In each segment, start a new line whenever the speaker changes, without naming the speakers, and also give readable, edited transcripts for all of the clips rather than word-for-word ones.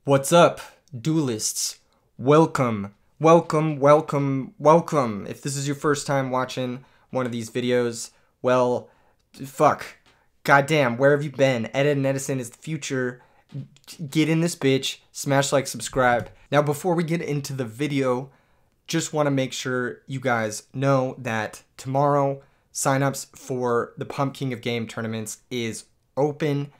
What's up, duelists? Welcome, welcome, welcome, welcome. If this is your first time watching one of these videos, well, fuck. Goddamn, where have you been? Ed and Edison is the future. Get in this bitch, smash like, subscribe. Now, before we get into the video, just want to make sure you guys know that tomorrow, signups for the Pump King of Game tournaments is open.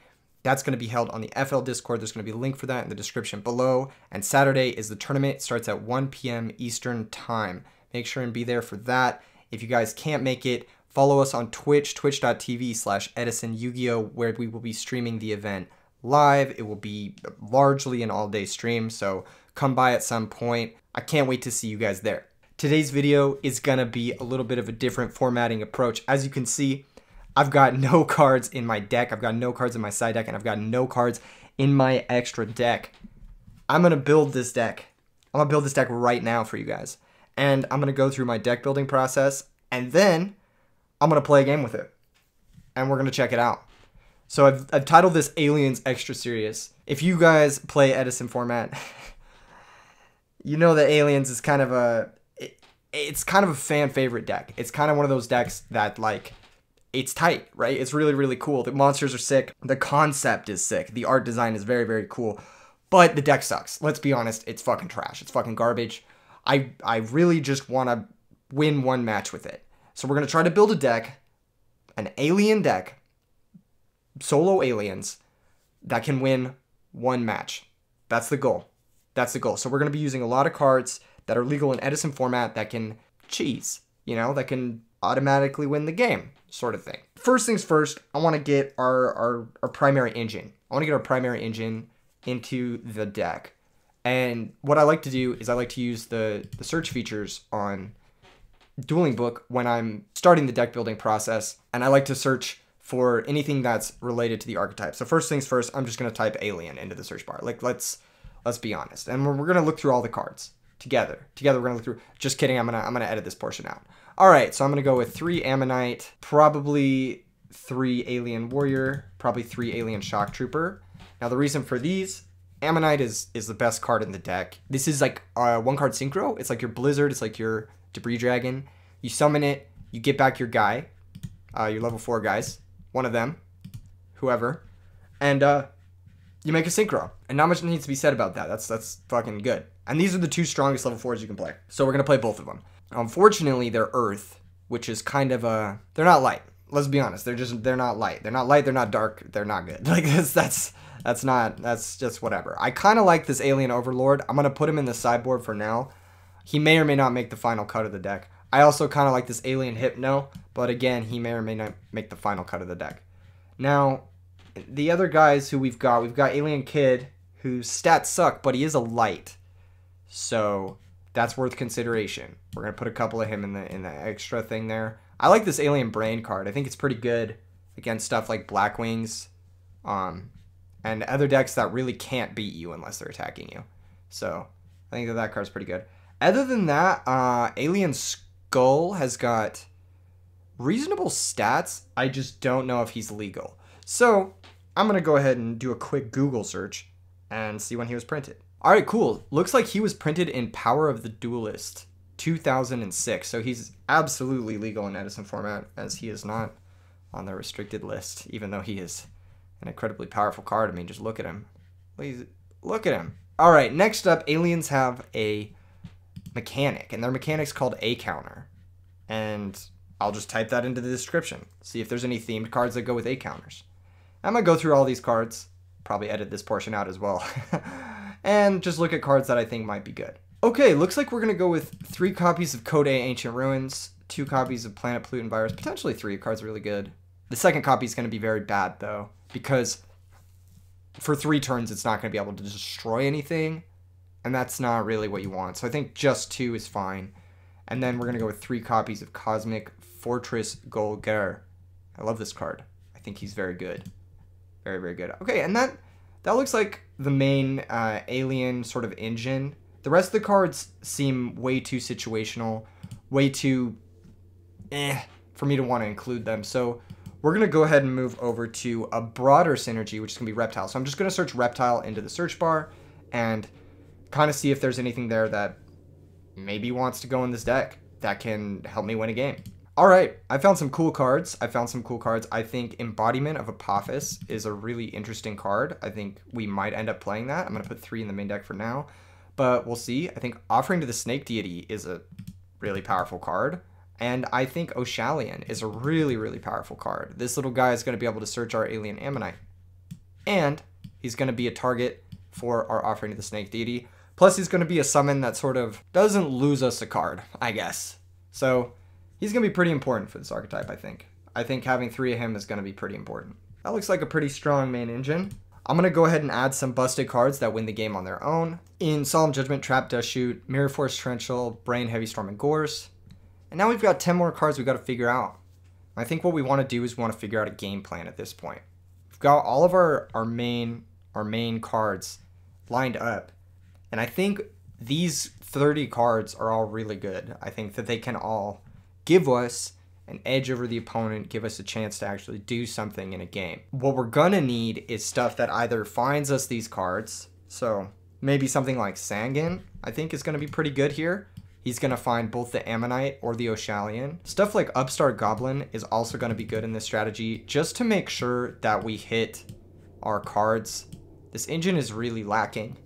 That's going to be held on the FL Discord. There's going to be a link for that in the description below. And Saturday is the tournament. It starts at 1 p.m. Eastern time. Make sure and be there for that. If you guys can't make it, follow us on Twitch, twitch.tv/EdisonYugiOh, where we will be streaming the event live. It will be largely an all-day stream, so come by at some point. I can't wait to see you guys there. Today's video is going to be a little bit of a different formatting approach. As you can see, I've got no cards in my deck, I've got no cards in my side deck, and I've got no cards in my extra deck. I'm going to build this deck. I'm going to build this deck right now for you guys. And I'm going to go through my deck building process, and then I'm going to play a game with it. And we're going to check it out. So I've titled this Aliens Extra Serious. If you guys play Edison format, you know that Aliens is kind of it's kind of a fan favorite deck. It's kind of one of those decks that, like, it's tight, right? It's really, really cool. The monsters are sick. The concept is sick. The art design is very, very cool. But the deck sucks. Let's be honest. It's fucking trash. It's fucking garbage. I really just want to win one match with it. So we're going to try to build a deck, an alien deck, solo aliens, that can win one match. That's the goal. That's the goal. So we're going to be using a lot of cards that are legal in Edison format that can cheese, you know, that can automatically win the game, sort of thing. First things first, I want to get our primary engine. I want to get our primary engine into the deck. And what I like to do is I like to use the search features on Dueling Book when I'm starting the deck building process. And I like to search for anything that's related to the archetype. So first things first, I'm just going to type alien into the search bar. Like, let's be honest. And we're going to look through all the cards together. Together, we're going to look through. Just kidding. I'm going to edit this portion out. All right, so I'm going to go with 3 Ammonite, probably 3 Alien Warrior, probably 3 Alien Shock Trooper. Now, the reason for these, Ammonite is the best card in the deck. This is like one card synchro. It's like your Blizzard. It's like your Debris Dragon. You summon it. You get back your guy, your level 4 guys, one of them, whoever, and you make a synchro. And not much needs to be said about that. That's fucking good. And these are the 2 strongest level 4s you can play. So we're going to play both of them. Unfortunately, they're Earth, which is kind of they're not light. Let's be honest. They're not light. They're not light. They're not dark. They're not good. Like that's just whatever. I kind of like this Alien Overlord. I'm going to put him in the sideboard for now. He may or may not make the final cut of the deck. I also kind of like this Alien Hypno, but again, he may or may not make the final cut of the deck. Now, the other guys who we've got Alien Kid, whose stats suck, but he is a light. So that's worth consideration. We're going to put a couple of him in the extra thing there. I like this Alien Brain card. I think it's pretty good against stuff like Black Wings and other decks that really can't beat you unless they're attacking you. So I think that card's pretty good. Other than that, Alien Skull has got reasonable stats. I just don't know if he's legal. So I'm going to go ahead and do a quick Google search and see when he was printed. All right, cool. Looks like he was printed in Power of the Duelist 2006. So he's absolutely legal in Edison format, as he is not on the restricted list, even though he is an incredibly powerful card. I mean, just look at him. Please look at him. All right, next up, aliens have a mechanic, and their mechanic's called A Counter. And I'll just type that into the description. See if there's any themed cards that go with A counters. I'm going to go through all these cards. Probably edit this portion out as well. And just look at cards that I think might be good. Okay, looks like we're going to go with 3 copies of Code A Ancient Ruins, 2 copies of Planet Pollutant Virus, potentially 3. Card's really good. The second copy is going to be very bad, though, because for 3 turns, it's not going to be able to destroy anything, and that's not really what you want. So I think just 2 is fine. And then we're going to go with 3 copies of Cosmic Fortress Golger. I love this card. I think he's very good. Very, very good. Okay, and that looks like the main alien sort of engine. The rest of the cards seem way too situational, way too for me to want to include them. So we're going to go ahead and move over to a broader synergy, which is going to be Reptile. So I'm just going to search Reptile into the search bar, and kind of see if there's anything there that maybe wants to go in this deck that can help me win a game. All right, I found some cool cards. I think Embodiment of Apophis is a really interesting card. I think we might end up playing that. I'm going to put 3 in the main deck for now, but we'll see. I think Offering to the Snake Deity is a really powerful card, and I think Oshalion is a really, really powerful card. This little guy is going to be able to search our Alien Ammonite, and he's going to be a target for our Offering to the Snake Deity. Plus, he's going to be a summon that sort of doesn't lose us a card, I guess. So he's going to be pretty important for this archetype, I think. I think having 3 of him is going to be pretty important. That looks like a pretty strong main engine. I'm going to go ahead and add some busted cards that win the game on their own. In Solemn Judgment, Trap Dust Shoot, Mirror Force Torrential, Brain, Heavy Storm, and Gorse. And now we've got 10 more cards we've got to figure out. I think what we want to do is we want to figure out a game plan at this point. We've got all of our main cards lined up. And I think these 30 cards are all really good. I think that they can all give us an edge over the opponent, give us a chance to actually do something in a game. What we're gonna need is stuff that either finds us these cards, so maybe something like Sangan, I think is gonna be pretty good here. He's gonna find both the Ammonite or the Oshalion. Stuff like Upstart Goblin is also gonna be good in this strategy, just to make sure that we hit our cards. This engine is really lacking,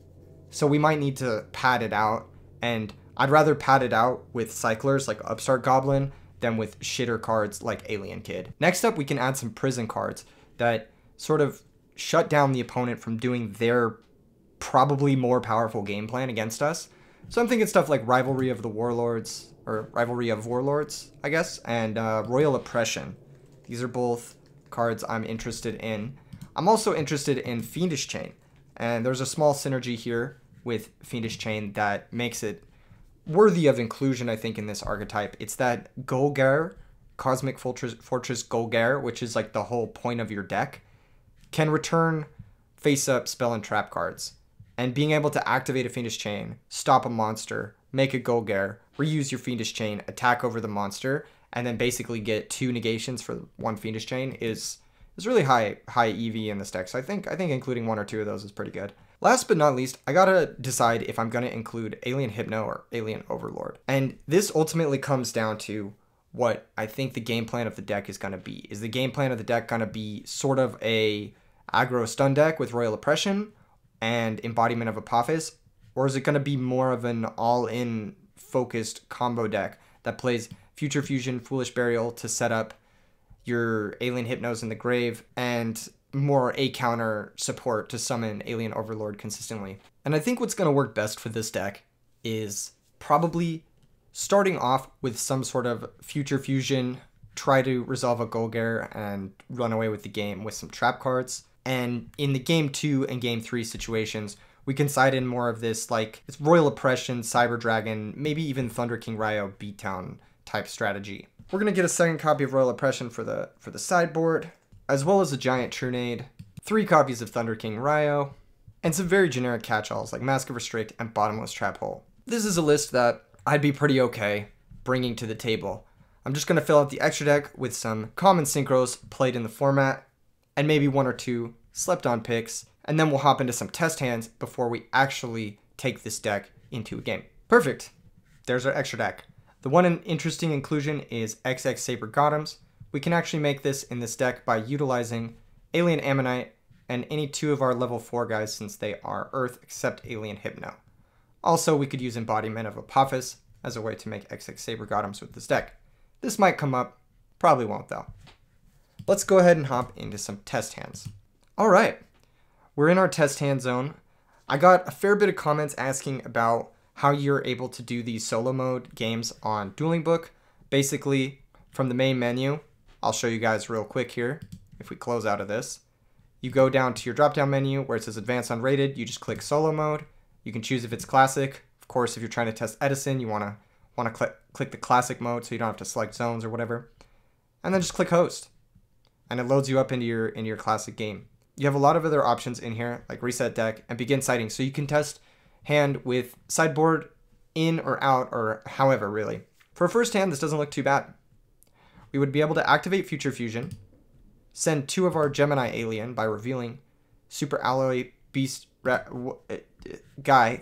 so we might need to pad it out, and I'd rather pad it out with cyclers like Upstart Goblin than with shitter cards like Alien Kid. Next up, we can add some prison cards that sort of shut down the opponent from doing their probably more powerful game plan against us. So I'm thinking stuff like Rivalry of Warlords, I guess, and Royal Oppression. These are both cards I'm interested in. I'm also interested in Fiendish Chain, and there's a small synergy here with Fiendish Chain that makes it worthy of inclusion, I think, in this archetype. It's that Golgari, Cosmic Fortress Golgari, which is like the whole point of your deck, can return face-up spell and trap cards. And being able to activate a Fiendish Chain, stop a monster, make a Golgari, reuse your Fiendish Chain, attack over the monster, and then basically get 2 negations for 1 Fiendish Chain is really high EV in this deck. So I think including 1 or 2 of those is pretty good. Last but not least, I gotta decide if I'm gonna include Alien Hypno or Alien Overlord. And this ultimately comes down to what I think the game plan of the deck is gonna be. Is the game plan of the deck gonna be sort of a aggro stun deck with Royal Oppression and Embodiment of Apophis? Or is it gonna be more of an all-in focused combo deck that plays Future Fusion, Foolish Burial to set up your Alien Hypnos in the grave, and more A counter support to summon Alien Overlord consistently? And I think what's going to work best for this deck is probably starting off with some sort of Future Fusion, try to resolve a Golgari and run away with the game with some trap cards. And in the game 2 and game 3 situations, we can side in more of this, like, it's Royal Oppression, Cyber Dragon, maybe even Thunder King Ryo beatdown type strategy. We're going to get a second copy of Royal Oppression for the sideboard, as well as a Giant Trunade, 3 copies of Thunder King Ryo, and some very generic catch-alls like Mask of Restrict and Bottomless Trap Hole. This is a list that I'd be pretty okay bringing to the table. I'm just going to fill out the extra deck with some common synchros played in the format, and maybe 1 or 2 slept-on picks, and then we'll hop into some test hands before we actually take this deck into a game. Perfect. There's our extra deck. The one interesting inclusion is XX Saber Gothams. We can actually make this in this deck by utilizing Alien Ammonite and any 2 of our level 4 guys, since they are Earth, except Alien Hypno. Also, we could use Embodiment of Apophis as a way to make XX Saber Gothams with this deck. This might come up, probably won't though. Let's go ahead and hop into some test hands. Alright, we're in our test hand zone. I got a fair bit of comments asking about how you're able to do these solo mode games on Dueling Book. Basically, from the main menu, I'll show you guys real quick here. If we close out of this, you go down to your drop down menu where it says Advanced Unrated. You just click Solo Mode. You can choose if it's Classic. Of course, if you're trying to test Edison, you want to click the Classic mode so you don't have to select zones or whatever. And then just click Host, and it loads you up into your Classic game. You have a lot of other options in here, like Reset Deck and Begin Sighting, so you can test hand with sideboard in or out, or however, really. For a first hand, this doesn't look too bad. We would be able to activate Future Fusion, send 2 of our Gemini Alien by revealing Super Alloy Beast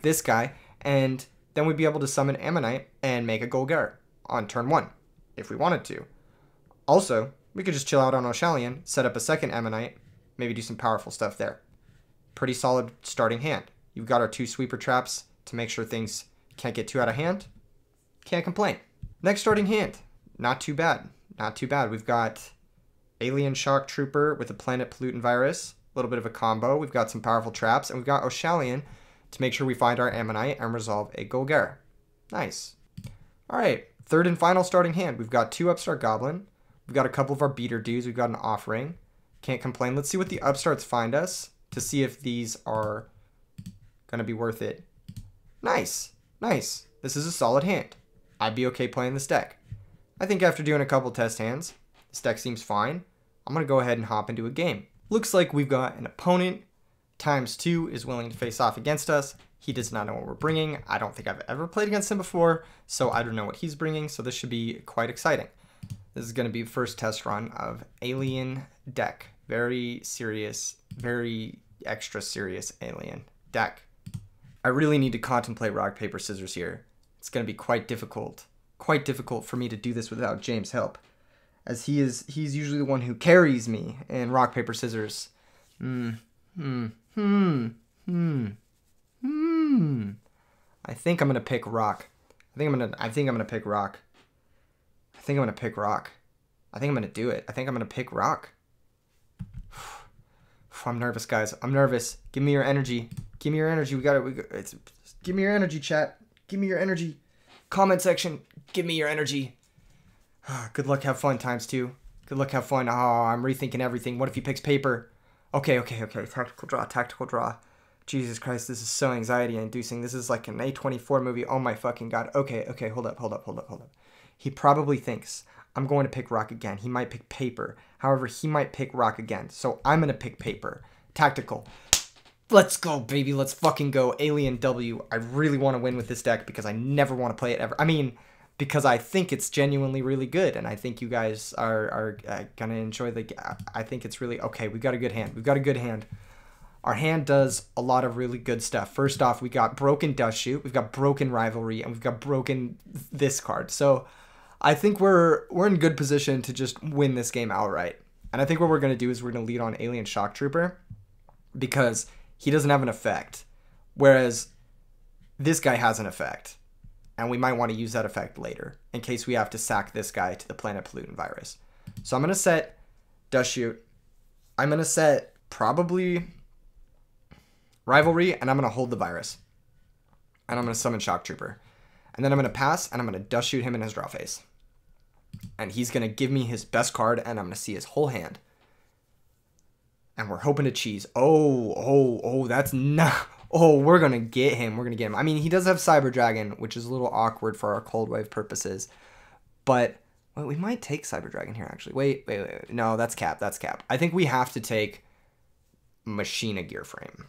this guy, and then we'd be able to summon Ammonite and make a Golgari on turn 1, if we wanted to. Also, we could just chill out on Oshalion, set up a second Ammonite, maybe do some powerful stuff there. Pretty solid starting hand. You've got our 2 sweeper traps to make sure things can't get too out of hand. Can't complain. Next starting hand. Not too bad. Not too bad. We've got Alien Shock Trooper with a Planet Pollutant Virus. A little bit of a combo. We've got some powerful traps. And we've got Oshalion to make sure we find our Ammonite and resolve a Golgari. Nice. Alright. Third and final starting hand. We've got 2 Upstart Goblin. We've got a couple of our beater dudes. We've got an Offering. Can't complain. Let's see what the Upstarts find us to see if these are going to be worth it. Nice. Nice. This is a solid hand. I'd be okay playing this deck. I think after doing a couple test hands, this deck seems fine. I'm going to go ahead and hop into a game. Looks like we've got an opponent. ×2 is willing to face off against us. He does not know what we're bringing. I don't think I've ever played against him before, so I don't know what he's bringing, so this should be quite exciting. This is going to be the first test run of Alien deck. Very serious, very extra serious Alien deck. I really need to contemplate rock, paper, scissors here. It's going to be quite difficult for me to do this without James' help, as he's usually the one who carries me in rock, paper, scissors. I think I'm going to pick rock. I think I'm going to pick rock. I think I'm going to pick rock. I think I'm going to do it. I think I'm going to pick rock. I'm nervous, guys. I'm nervous. Give me your energy. Give me your energy. Give me your energy, chat. Give me your energy. Comment section. Give me your energy. Good luck. Have fun, ×2. Good luck. Have fun. Oh, I'm rethinking everything. What if he picks paper? Okay. Tactical draw. Tactical draw. Jesus Christ, this is so anxiety-inducing. This is like an A24 movie. Oh my fucking god. Okay. Hold up. He probably thinks I'm going to pick rock again. He might pick paper. However, he might pick rock again. So I'm going to pick paper. Tactical. Let's go, baby. Let's fucking go. Alien W. I really want to win with this deck because I never want to play it ever. I mean, because I think it's genuinely really good. And I think you guys are going to enjoy I think it's really... Okay, we've got a good hand. Our hand does a lot of really good stuff. First off, we got broken Dust Shoot, we've got broken Rivalry, and we've got broken this card. So I think we're in good position to just win this game outright. And I think what we're going to do is we're going to lead on Alien Shock Trooper because he doesn't have an effect, whereas this guy has an effect. And we might want to use that effect later in case we have to sack this guy to the Planet Pollutant Virus. So I'm going to set Dust Shoot. I'm going to set probably Rivalry, and I'm going to hold the Virus. And I'm going to summon Shock Trooper. And then I'm going to pass, and I'm going to Dust Shoot him in his draw phase. And he's going to give me his best card, and I'm going to see his whole hand. And we're hoping to cheese. Oh, that's not... Oh, we're going to get him. I mean, he does have Cyber Dragon, which is a little awkward for our Cold Wave purposes. But, well, we might take Cyber Dragon here, actually. Wait. No, that's cap. I think we have to take Machina Gear Frame.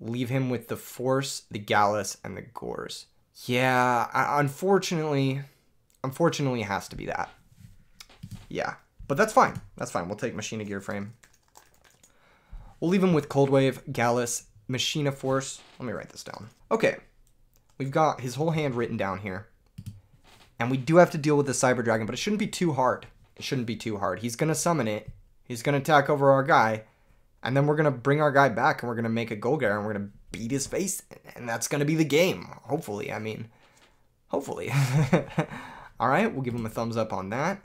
Leave him with the Force, the Gallus, and the Gores. Yeah, unfortunately, it has to be that. Yeah, but that's fine. We'll take Machina Gear Frame. We'll leave him with Cold Wave, Gallus, Machina Force. Let me write this down. Okay, we've got his whole hand written down here. And we do have to deal with the Cyber Dragon, but it shouldn't be too hard. He's going to summon it. He's going to attack over our guy. And then we're going to bring our guy back and we're going to make a Golgari and we're going to beat his face. And that's going to be the game. Hopefully. Hopefully. All right. We'll give him a thumbs up on that.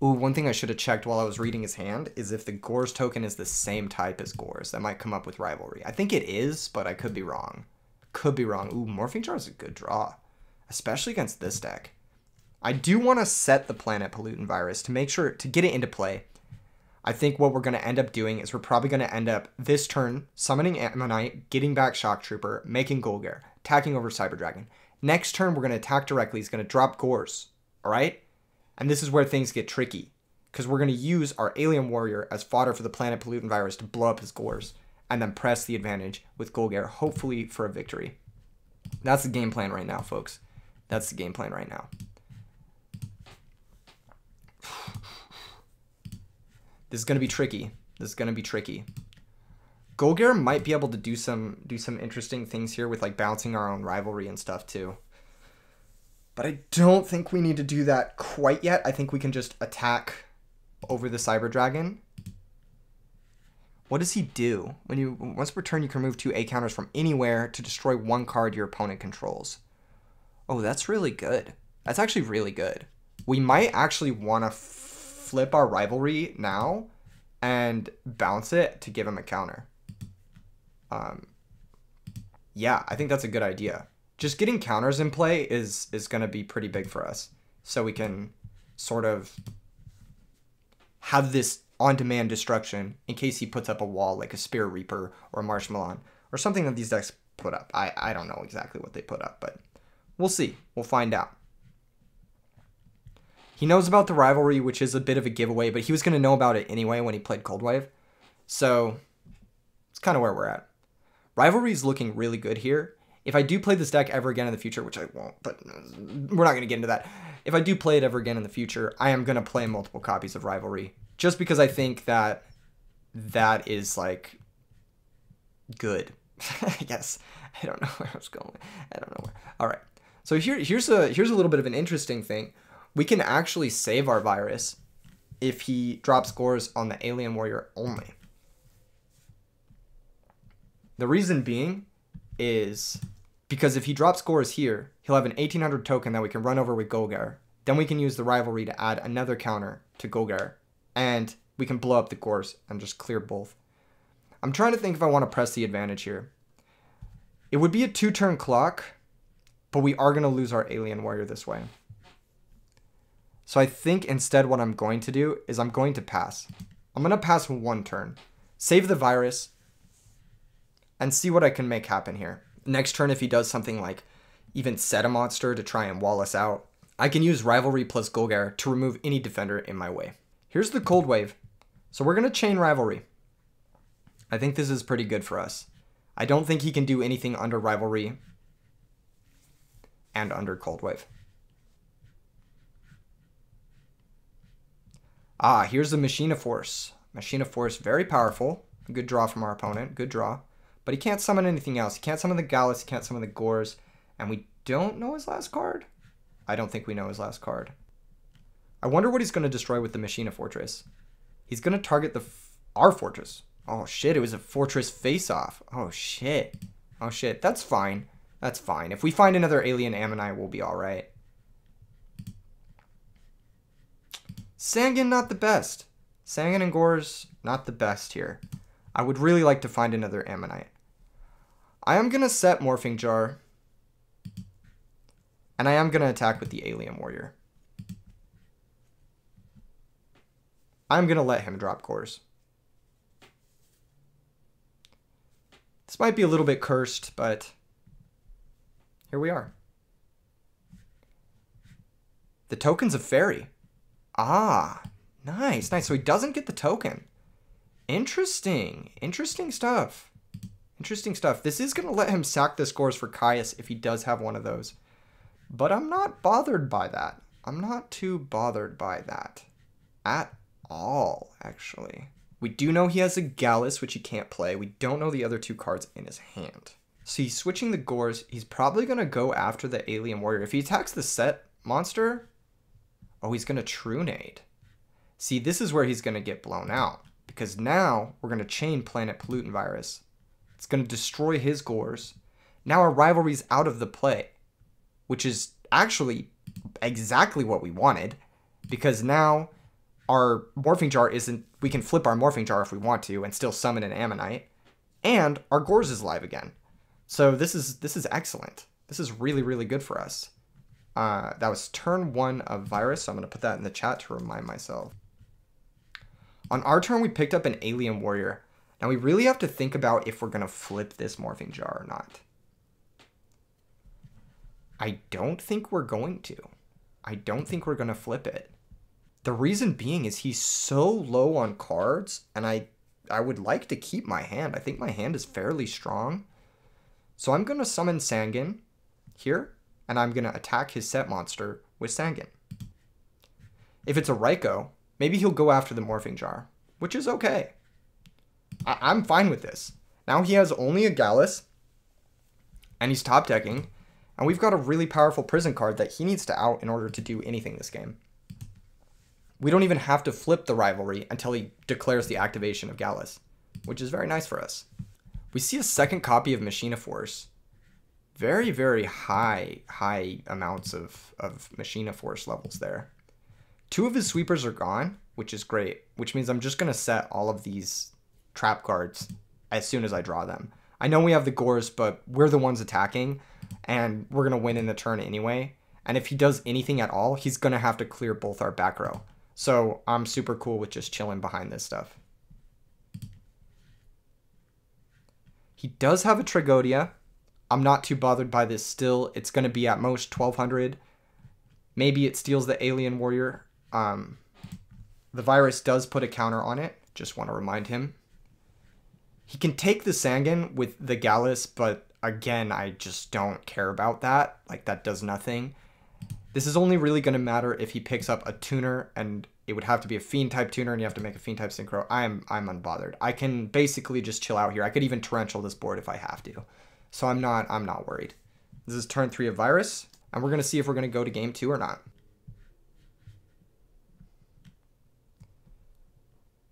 Ooh, one thing I should have checked while I was reading his hand is if the Gores token is the same type as Gores. That might come up with Rivalry. I think it is, but I could be wrong. Ooh, Morphing Jar is a good draw, especially against this deck. I do want to set the Planet Pollutant Virus to make sure to get it into play. I think what we're going to end up doing is we're probably going to end up this turn summoning Ammonite, getting back Shock Trooper, making Golgari, attacking over Cyber Dragon. Next turn, we're going to attack directly. He's going to drop Gores, all right? And this is where things get tricky because we're going to use our Alien Warrior as fodder for the Planet Pollutant Virus to blow up his Gores and then press the advantage with Golgari, hopefully for a victory. That's the game plan right now, folks. That's the game plan right now. This is going to be tricky. Golgar might be able to do some interesting things here with like bouncing our own rivalry and stuff too. But I don't think we need to do that quite yet. I think we can just attack over the Cyber Dragon. What does he do? Once per turn, you can remove 2 A counters from anywhere to destroy 1 card your opponent controls. Oh, that's really good. That's actually really good. We might actually want to flip our rivalry now and bounce it to give him a counter. Yeah, I think that's a good idea. Just getting counters in play is going to be pretty big for us. So we can sort of have this on-demand destruction in case he puts up a wall like a Spirit Reaper or a Marshmallow or something that these decks put up. I don't know exactly what they put up, but we'll see. We'll find out. He knows about the rivalry, which is a bit of a giveaway, but he was going to know about it anyway when he played Cold Wave. So it's kind of where we're at. Rivalry is looking really good here. If I do play this deck ever again in the future, which I won't, but we're not going to get into that. If I do play it ever again in the future, I am going to play multiple copies of Rivalry. Just because I think that that is, like, good. I guess. I don't know where I was going. I don't know where. All right. So here's a little bit of an interesting thing. We can actually save our virus if he drops scores on the Alien Warrior only. The reason being is because if he drops scores here, he'll have an 1800 token that we can run over with Golgar. Then we can use the rivalry to add another counter to Golgar. And we can blow up the cores and just clear both. I'm trying to think if I want to press the advantage here. It would be a 2-turn clock, but we are going to lose our Alien Warrior this way. So I think instead what I'm going to do is I'm going to pass. I'm going to pass 1 turn. Save the virus. And see what I can make happen here. Next turn, if he does something like even set a monster to try and wall us out, I can use Rivalry plus Golgar to remove any defender in my way. Here's the Cold Wave. So we're going to chain Rivalry. I think this is pretty good for us. I don't think he can do anything under Rivalry and under Cold Wave. Ah, here's the Machina Force. Machina Force, very powerful. Good draw from our opponent. Good draw. But he can't summon anything else. He can't summon the Gallus. He can't summon the Gores. And we don't know his last card? I don't think we know his last card. I wonder what he's going to destroy with the Machina Fortress. He's going to target our fortress. Oh, shit. It was a fortress face-off. Oh, shit. Oh, shit. That's fine. That's fine. If we find another alien Ammonite, we'll be all right. Sangan, not the best. Sangan and Gores, not the best here. I would really like to find another Ammonite. I am going to set Morphing Jar. And I am going to attack with the Alien Warrior. I'm going to let him drop cores. This might be a little bit cursed, but here we are. The token's a fairy. Ah, nice, nice. So he doesn't get the token. Interesting. Interesting stuff. Interesting stuff. This is going to let him sack the scores for Caius if he does have one of those. But I'm not bothered by that. I'm not too bothered by that. At all, actually. We do know he has a Gallus, which he can't play. We don't know the other 2 cards in his hand. So he's switching the Gores. He's probably going to go after the Alien Warrior. If he attacks the set monster, oh, he's going to Trunade. See, this is where he's going to get blown out. Because now we're going to chain Planet Pollutant Virus. It's going to destroy his Gores. Now our rivalry's out of the play. Which is actually exactly what we wanted. Because now our Morphing Jar isn't... We can flip our Morphing Jar if we want to and still summon an Ammonite. And our Gores is live again. So this is excellent. This is really, really good for us. That was turn 1 of Virus. So I'm going to put that in the chat to remind myself. On our turn, we picked up an Alien Warrior. Now, we really have to think about if we're going to flip this Morphing Jar or not. I don't think we're going to. I don't think we're going to flip it. The reason being is he's so low on cards, and I would like to keep my hand. I think my hand is fairly strong. So I'm going to summon Sangan here, and I'm going to attack his set monster with Sangan. If it's a Raikou, maybe he'll go after the Morphing Jar, which is okay. I'm fine with this. Now he has only a Gallus, and he's top decking, and we've got a really powerful prison card that he needs to out in order to do anything this game. We don't even have to flip the rivalry until he declares the activation of Gallus, which is very nice for us. We see a second copy of Machina Force. Very, very high amounts of Machina Force levels there. 2 of his sweepers are gone, which is great, which means I'm just going to set all of these trap cards as soon as I draw them. I know we have the Gores, but we're the ones attacking, and we're going to win in the turn anyway. And if he does anything at all, he's going to have to clear both our back row. So I'm super cool with just chilling behind this stuff. He does have a Tragodia. I'm not too bothered by this still. It's going to be at most 1200. Maybe it steals the Alien Warrior. The Virus does put a counter on it. Just want to remind him. He can take the Sangan with the Gallus, but again, I just don't care about that. Like, that does nothing. This is only really going to matter if he picks up a tuner, and it would have to be a Fiend type tuner, and you have to make a Fiend type synchro. I'm unbothered. I can basically just chill out here. I could even torrential this board if I have to. So I'm not worried. This is turn 3 of Virus, and we're going to see if we're going to go to game 2 or not.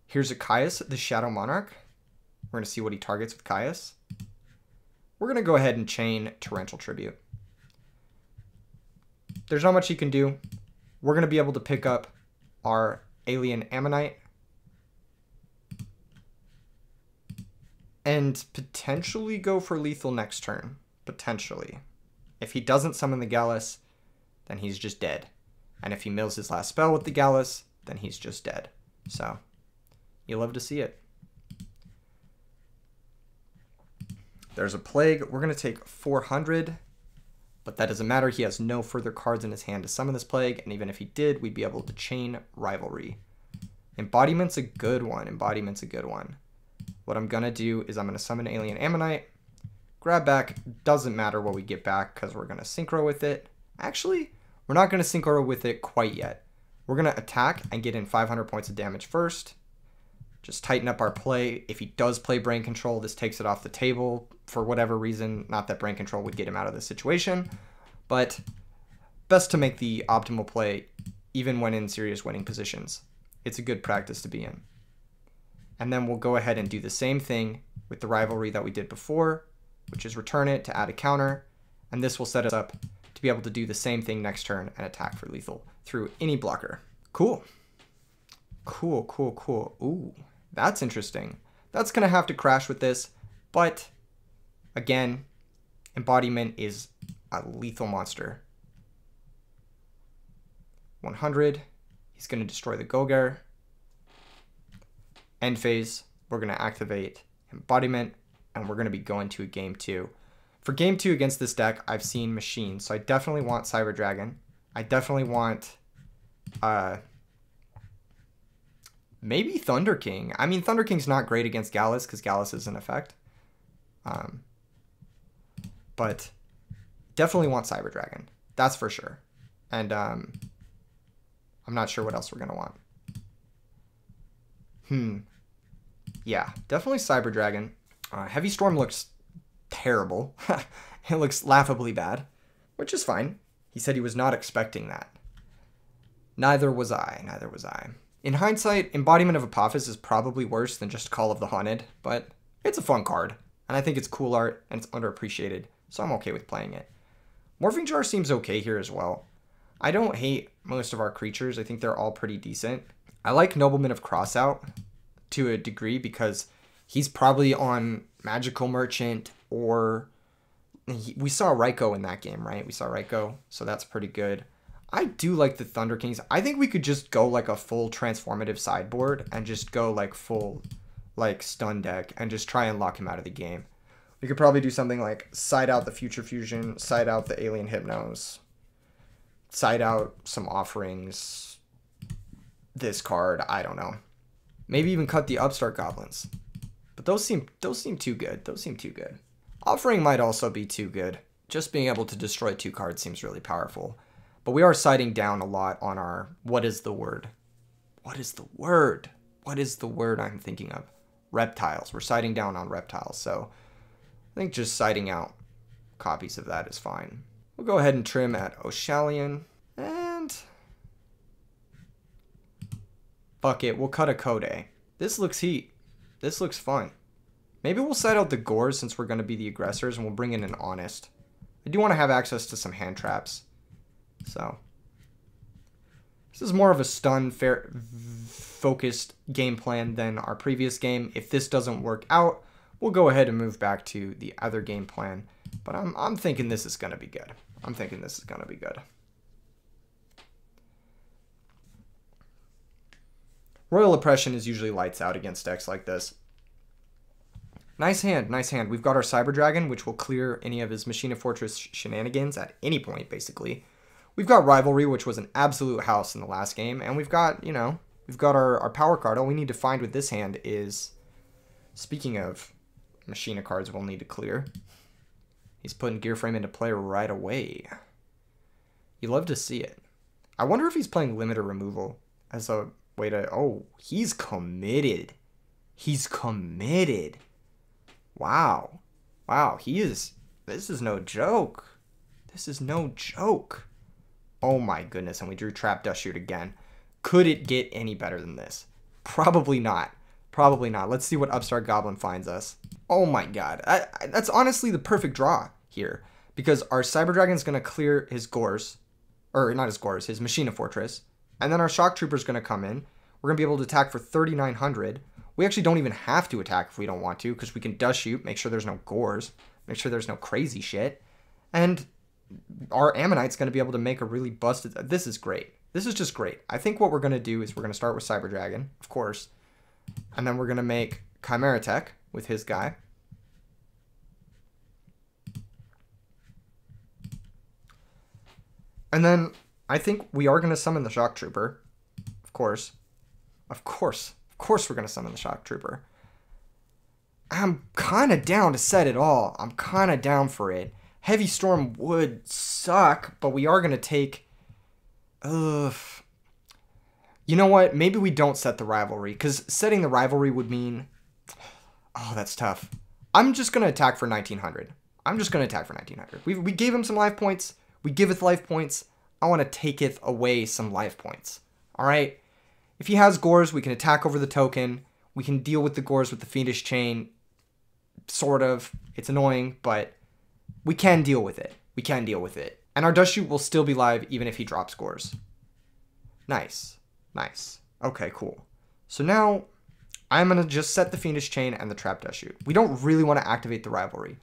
Here's a Caius, the Shadow Monarch. We're going to see what he targets with Caius. We're going to go ahead and chain Torrential Tribute. There's not much he can do. We're going to be able to pick up our Alien Ammonite. And potentially go for lethal next turn. Potentially. If he doesn't summon the Gallus, then he's just dead. And if he mills his last spell with the Gallus, then he's just dead. So, you love to see it. There's a Plague. We're going to take 400. But that doesn't matter. He has no further cards in his hand to summon this Plague. And even if he did, we'd be able to chain Rivalry. Embodiment's a good one. Embodiment's a good one. What I'm going to do is I'm going to summon Alien Ammonite. Grab back. Doesn't matter what we get back because we're going to synchro with it. Actually, we're not going to synchro with it quite yet. We're going to attack and get in 500 points of damage first. Just tighten up our play. If he does play Brain Control, this takes it off the table for whatever reason. Not that Brain Control would get him out of this situation, but best to make the optimal play even when in serious winning positions. It's a good practice to be in. And then we'll go ahead and do the same thing with the Rivalry that we did before, which is return it to add a counter, and this will set us up to be able to do the same thing next turn and attack for lethal through any blocker. Cool. Cool, cool, cool. Ooh. That's interesting. That's going to have to crash with this, but again, Embodiment is a lethal monster. 100. He's going to destroy the Golgar. End phase, we're going to activate Embodiment, and we're going to be going to a game 2. For game 2 against this deck, I've seen Machine, so I definitely want Cyber Dragon. I definitely want maybe Thunder King. I mean, Thunder King's not great against Gallus because Gallus is an effect. But definitely want Cyber Dragon. That's for sure. And I'm not sure what else we're going to want. Yeah, definitely Cyber Dragon. Heavy Storm looks terrible. It looks laughably bad, which is fine. He said he was not expecting that. Neither was I. Neither was I. In hindsight, Embodiment of Apophis is probably worse than just Call of the Haunted, but it's a fun card, and I think it's cool art, and it's underappreciated, so I'm okay with playing it. Morphing Jar seems okay here as well. I don't hate most of our creatures. I think they're all pretty decent. I like Nobleman of Crossout to a degree because he's probably on Magical Merchant, or we saw Raikou in that game, right? We saw Raikou, so that's pretty good. I do like the Thunder Kings. I think we could just go like a full transformative sideboard and just go like full like stun deck and just try and lock him out of the game. We could probably do something like side out the Future Fusion, side out the Alien Hypnos, side out some offerings, this card, I don't know. Maybe even cut the Upstart Goblins. But those seem too good. Those seem too good. Offering might also be too good. Just being able to destroy 2 cards seems really powerful. But we are siding down a lot on our, what is the word? What is the word? What is the word I'm thinking of? reptiles. We're sighting down on reptiles, so I think just sighting out copies of that is fine. We'll go ahead and trim at Oshalion, and fuck it, we'll cut a Kode. This looks heat. This looks fun. Maybe we'll sight out the Gores since we're going to be the aggressors, and we'll bring in an Honest. I do want to have access to some hand traps, so this is more of a stun focused game plan than our previous game. If this doesn't work out, we'll go ahead and move back to the other game plan. But I'm thinking this is going to be good. I'm thinking this is going to be good. Royal Oppression is usually lights out against decks like this. Nice hand, nice hand. We've got our Cyber Dragon, which will clear any of his Machina Fortress shenanigans at any point, basically. We've got Rivalry, which was an absolute house in the last game. And we've got, you know, we've got our power card. All we need to find with this hand is, speaking of Machina cards we'll need to clear, he's putting Gearframe into play right away. You love to see it. I wonder if he's playing Limiter Removal as a way to... Oh, he's committed. He's committed. Wow. Wow, he is... This is no joke. This is no joke. Oh my goodness, and we drew Trap Dust Shoot again. Could it get any better than this? Probably not. Probably not. Let's see what Upstart Goblin finds us. Oh my god. That's honestly the perfect draw here. Because our Cyber Dragon's going to clear his Gores. Or not his Gores, his Machina Fortress. And then our Shock Trooper's going to come in. We're going to be able to attack for 3,900. We actually don't even have to attack if we don't want to. Because we can Dust Shoot, make sure there's no Gores. Make sure there's no crazy shit. And our Ammonite's going to be able to make a really busted... This is great. This is just great. I think what we're going to do is we're going to start with Cyber Dragon, of course. And then we're going to make Chimera Tech with his guy. And then I think we are going to summon the Shock Trooper. Of course. Of course. Of course we're going to summon the Shock Trooper. I'm kind of down to set it all. I'm kind of down for it. Heavy Storm would suck, but we are going to take... Ugh. You know what? Maybe we don't set the Rivalry, because setting the Rivalry would mean... Oh, that's tough. I'm just going to attack for 1,900. I'm just going to attack for 1,900. We gave him some life points. We giveth life points. I want to taketh away some life points. Alright? If he has Gores, we can attack over the token. We can deal with the Gores with the Fiendish Chain. Sort of. It's annoying, but... we can deal with it. We can deal with it. And our Dust Shoot will still be live even if he drops Gores. Nice. Nice. Okay, cool. So now, I'm going to just set the Fiendish Chain and the Trap Dust Shoot. We don't really want to activate the Rivalry.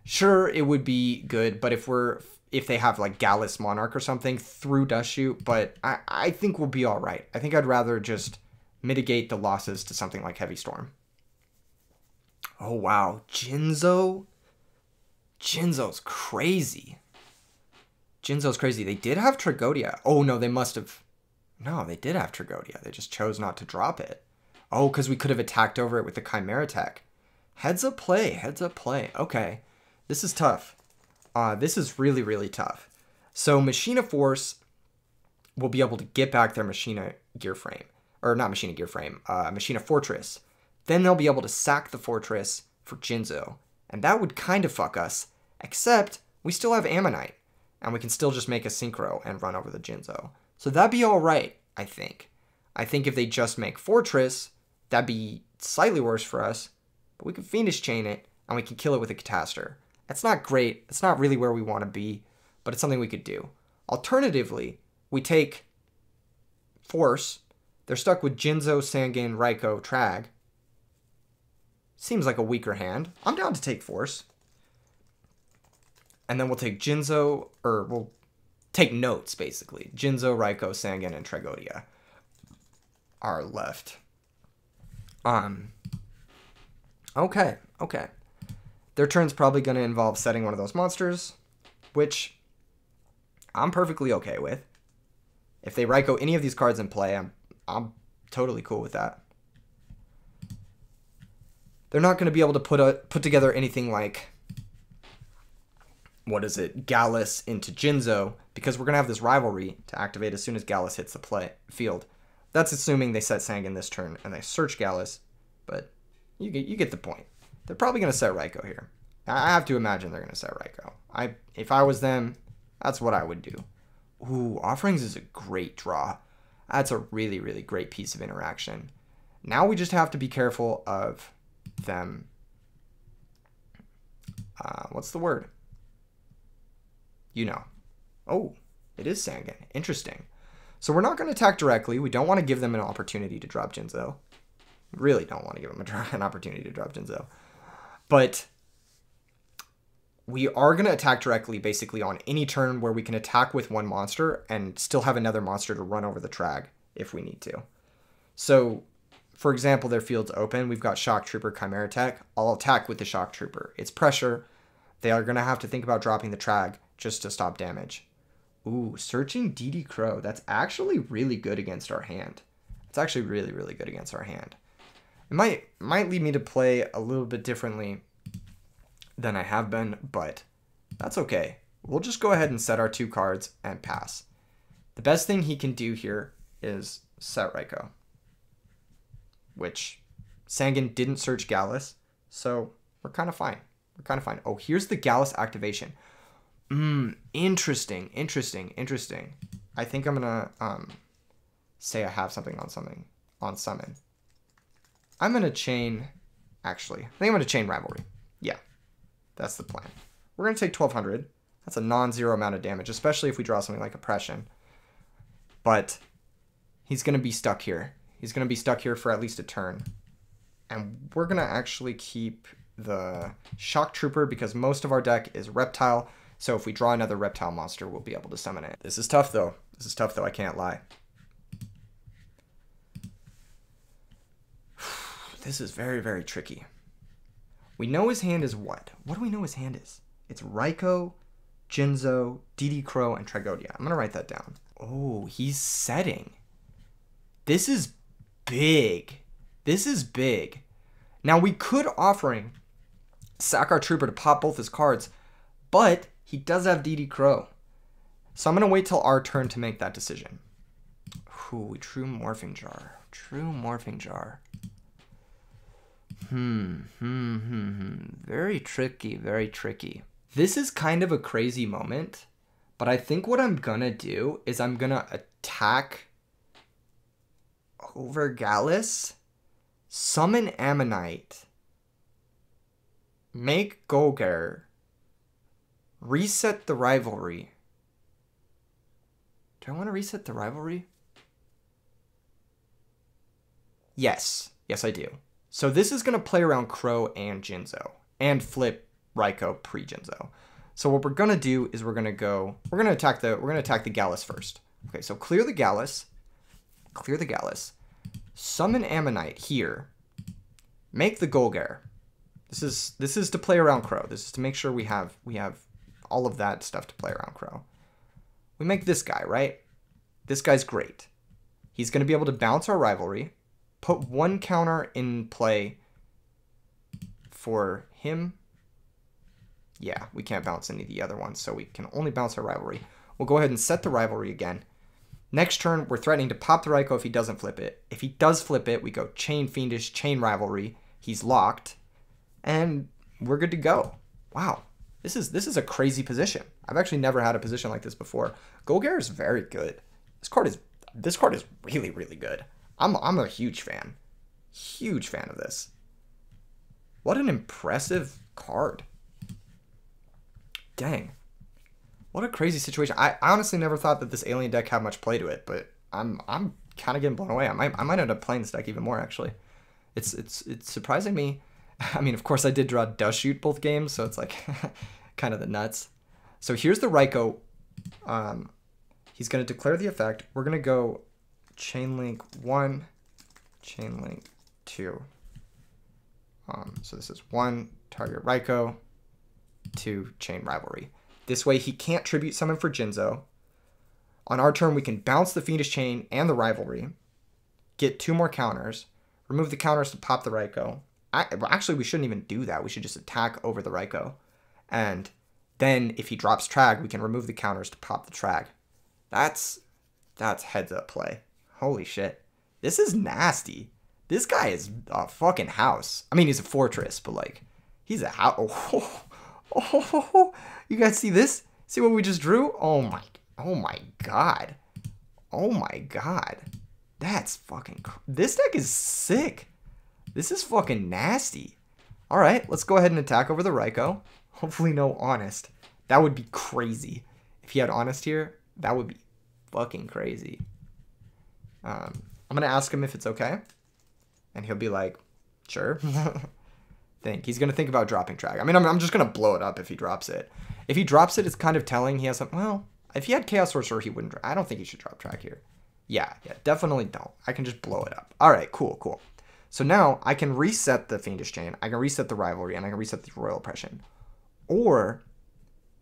Sure, it would be good, but if they have like Gallus Monarch or something through Dust Shoot, but I think we'll be alright. I think I'd rather just mitigate the losses to something like Heavy Storm. Oh wow, Jinzo? Jinzo's crazy. Jinzo's crazy. They did have Tragodia. Oh, no, they must have... No, they did have Tragodia. They just chose not to drop it. Oh, because we could have attacked over it with the Chimera Tech. Heads up play. Heads up play. Okay. This is tough. This is really, really tough. So Machina Force will be able to get back their Machina Gearframe. Or not Machina Gearframe. Machina Fortress. Then they'll be able to sack the Fortress for Jinzo. And that would kind of fuck us, except we still have Ammonite, and we can still just make a Synchro and run over the Jinzo. So that'd be alright, I think. I think if they just make Fortress, that'd be slightly worse for us, but we can Fiendish Chain it, and we can kill it with a Catastor. That's not great, it's not really where we want to be, but it's something we could do. Alternatively, we take Force, they're stuck with Jinzo, Sangan, Raikou, Trag. Seems like a weaker hand. I'm down to take Force. And then we'll take Jinzo, or we'll take notes, basically. Jinzo, Raikou, Sangan, and Tragodia are left. Okay. Their turn's probably going to involve setting one of those monsters, which I'm perfectly okay with. If they Raikou any of these cards in play, I'm totally cool with that. They're not going to be able to put together anything like, what is it, Gallus into Jinzo, because we're going to have this Rivalry to activate as soon as Gallus hits the field. That's assuming they set Sangan this turn and they search Gallus, but You get the point. They're probably going to set Raikou here. I have to imagine they're going to set Raikou. If I was them, that's what I would do. Ooh, Offerings is a great draw. That's a really, really great piece of interaction. Now we just have to be careful of them. What's the word? You know. Oh, it is Sangan. Interesting. So we're not going to attack directly. We don't want to give them an opportunity to drop Jinzo. Really don't want to give them an opportunity to drop Jinzo. But we are going to attack directly basically on any turn where we can attack with one monster and still have another monster to run over the Trag if we need to. So, for example, their field's open. We've got Shock Trooper, Chimera Tech. I'll attack with the Shock Trooper. It's pressure. They are going to have to think about dropping the Trag just to stop damage. Ooh, Searching DD Crow. That's actually really good against our hand. It's actually really, really good against our hand. It might lead me to play a little bit differently than I have been, but that's okay. We'll just go ahead and set our 2 cards and pass. The best thing he can do here is set Raikou, which Sangan didn't search Gallus, so we're kind of fine. We're kind of fine. Oh, here's the Gallus activation. Interesting. I think I'm gonna say I have something on summon. I'm gonna chain. Actually, I think I'm gonna chain Rivalry. Yeah. That's the plan. We're going to take 1200. That's a non-zero amount of damage, especially if we draw something like Oppression. But he's going to be stuck here. He's going to be stuck here for at least a turn. And we're going to actually keep the Shock Trooper because most of our deck is Reptile. So if we draw another Reptile monster, we'll be able to summon it. This is tough, though. I can't lie. This is very, very tricky. We know his hand is what? What do we know his hand is? It's Raikou, Jinzo, DD Crow, and Tragoedia. I'm going to write that down. Oh, he's setting. This is big. This is big. Now, we could Offering, sack our Trooper to pop both his cards, but he does have DD Crow. So I'm going to wait till our turn to make that decision. Ooh, True Morphing Jar. True Morphing Jar. Very tricky, very tricky. This is kind of a crazy moment, but I think what I'm gonna do is I'm gonna attack over Gallus, summon Ammonite, make Golgar, reset the Rivalry. Do I want to reset the Rivalry? Yes. Yes, I do. So this is going to play around Crow and Jinzo and flip Raikou pre-Jinzo. So what we're going to do is we're going to attack the Gallus first. Okay, so clear the Gallus. Summon Ammonite here. Make the Golgar. This is to play around Crow. This is to make sure we have all of that stuff to play around Crow. We make this guy, right? This guy's great. He's going to be able to bounce our Rivalry. Put 1 counter in play for him. Yeah, we can't bounce any of the other ones, so we can only bounce our Rivalry. We'll go ahead and set the Rivalry again. Next turn, we're threatening to pop the Raikou if he doesn't flip it. If he does flip it, we go Chain Fiendish, Chain Rivalry. He's locked, and we're good to go. Wow, this is a crazy position. I've actually never had a position like this before. Golgar is very good. This card is really, really good. I'm a huge fan. Huge fan of this. What an impressive card. Dang. What a crazy situation. I honestly never thought that this alien deck had much play to it, but I'm kind of getting blown away. I might end up playing this deck even more, actually. It's surprising me. I mean, of course, I did draw Dust Shoot both games, so it's like kind of the nuts. So here's the Raikou. He's going to declare the effect. We're going to go Chain Link 1, Chain Link 2. So this is 1, target Raikou, 2, Chain Rivalry. This way he can't Tribute Summon for Jinzo. On our turn, we can bounce the Fiendish Chain and the Rivalry, get 2 more counters, remove the counters to pop the Raikou. Actually, we shouldn't even do that. We should just attack over the Raikou. And then if he drops Trag, we can remove the counters to pop the Trag. That's heads up play. Holy shit. This is nasty. This guy is a fucking house. I mean, he's a fortress, but like, he's a house. Oh, you guys see this? See what we just drew? Oh my god. Oh my god. That's fucking, this deck is sick. This is fucking nasty. All right, let's go ahead and attack over the Raikou. Hopefully no Honest. That would be crazy. If he had Honest here, that would be fucking crazy. I'm going to ask him if it's okay. And he'll be like, sure. He's going to think about dropping Trag. I mean, I'm just going to blow it up if he drops it. If he drops it, it's kind of telling he has some, well, if he had Chaos Sorcerer, he wouldn't. I don't think he should drop Trag here. Yeah, definitely don't. I can just blow it up. All right, cool. So now I can reset the Fiendish Chain, I can reset the Rivalry, and I can reset the Royal Oppression. Or,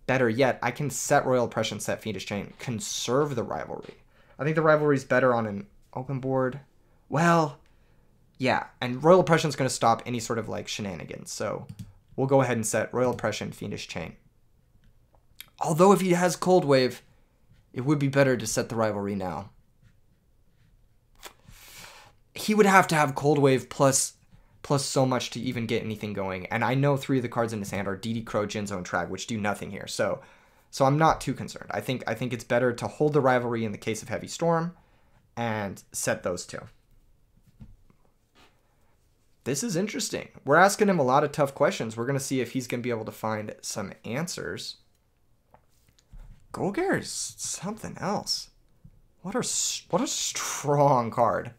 better yet, I can set Royal Oppression, set Fiendish Chain, conserve the Rivalry. I think the Rivalry is better on an open board. Well, yeah, and Royal Oppression is going to stop any sort of like shenanigans. So we'll go ahead and set Royal Oppression, Fiendish Chain. Although if he has Cold Wave, it would be better to set the Rivalry now. He would have to have Cold Wave plus so much to even get anything going. And I know 3 of the cards in his hand are DD Crow, Jinzo, and Trag, which do nothing here. So I'm not too concerned. I think it's better to hold the Rivalry in the case of Heavy Storm and set those 2. This is interesting. We're asking him a lot of tough questions. We're going to see if he's going to be able to find some answers. Golgari is something else. What a strong card.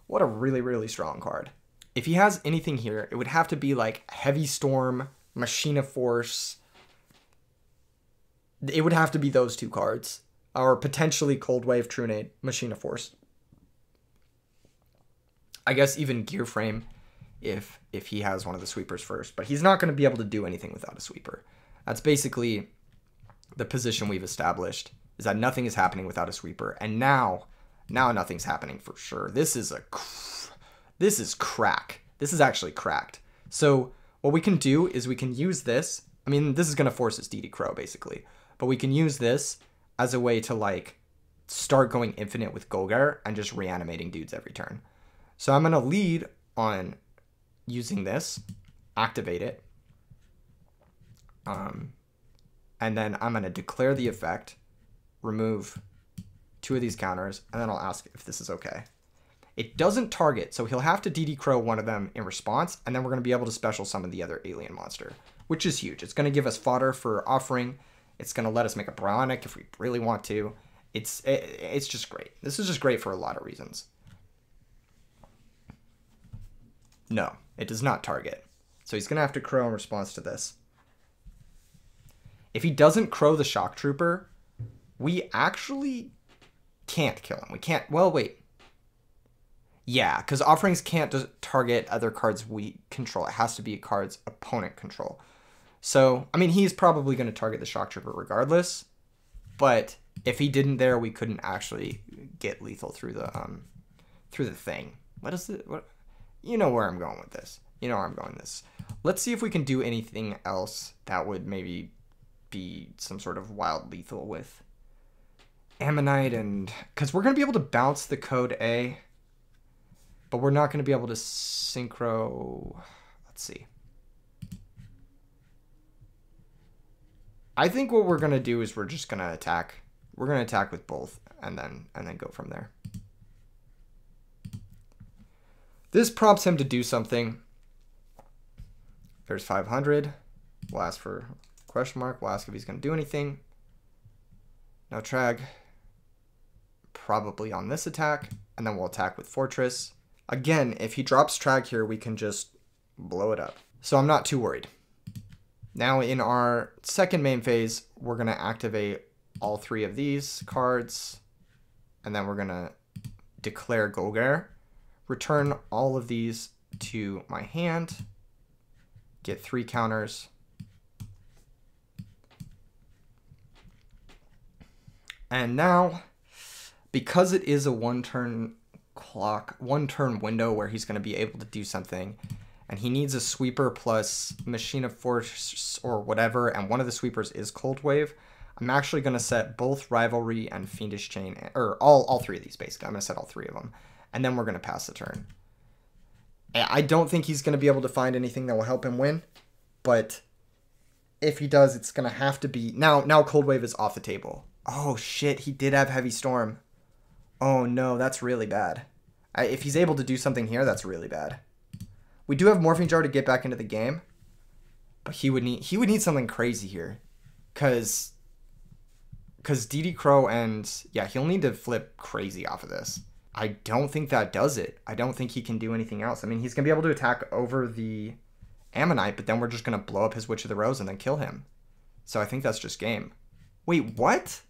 What a really, really strong card. If he has anything here, it would have to be like Heavy Storm, Machina Force. It would have to be those 2 cards. Or potentially Cold Wave, Trunade, Machina Force. I guess even Gear Frame if he has one of the sweepers first. But he's not going to be able to do anything without a sweeper. That's basically the position we've established, is that nothing is happening without a sweeper. And now nothing's happening for sure. This is crack. This is actually cracked. So what we can do is we can use this. I mean, this is going to force his DD Crow, basically. But we can use this as a way to, like, start going infinite with Golgari and just reanimating dudes every turn. So I'm going to lead on using this, activate it. And then I'm going to declare the effect, remove 2 of these counters, and then I'll ask if this is okay. It doesn't target, so he'll have to DD Crow one of them in response, and then we're going to be able to special summon the other alien monster, which is huge. It's going to give us fodder for offering. It's going to let us make a Brownic if we really want to. It's just great. This is just great for a lot of reasons. No, it does not target. So he's going to have to Crow in response to this. If he doesn't Crow the Shock Trooper, we actually can't kill him. We can't, well, wait. Yeah, because offerings can't target other cards we control. It has to be cards opponent control. So, I mean, he's probably going to target the Shock Trooper regardless. But if he didn't there, we couldn't actually get lethal through the thing. What is it? What? You know where I'm going with this. You know where I'm going with this. Let's see if we can do anything else that would maybe be some sort of wild lethal with Ammonite, and because we're going to be able to bounce the code A, but we're not going to be able to synchro. Let's see. I think what we're going to do is we're just going to attack. We're going to attack with both and then go from there. This prompts him to do something. There's 500. We'll ask for question mark. We'll ask if he's going to do anything. No Trag. Probably on this attack. And then we'll attack with Fortress. Again, if he drops Trag here, we can just blow it up. So I'm not too worried. Now in our second main phase, we're going to activate all 3 of these cards. And then we're going to declare Golgari. Return all of these to my hand. Get 3 counters. And now, because it is a one-turn window where he's going to be able to do something, and he needs a sweeper plus Machina Force or whatever, and one of the sweepers is Cold Wave, I'm actually going to set both Rivalry and Fiendish Chain, or all 3 of these basically. I'm going to set all 3 of them, and then we're going to pass the turn. I don't think he's going to be able to find anything that will help him win, but if he does, it's going to have to be... Now Cold Wave is off the table. Oh, shit, he did have Heavy Storm. Oh, no, that's really bad. If he's able to do something here, that's really bad. We do have Morphing Jar to get back into the game, but he would need something crazy here, because DD Crow and... Yeah, he'll need to flip crazy off of this. I don't think that does it. I don't think he can do anything else. I mean, he's going to be able to attack over the Ammonite, but then we're just going to blow up his Witch of the Rose and then kill him. So I think that's just game. Wait, what?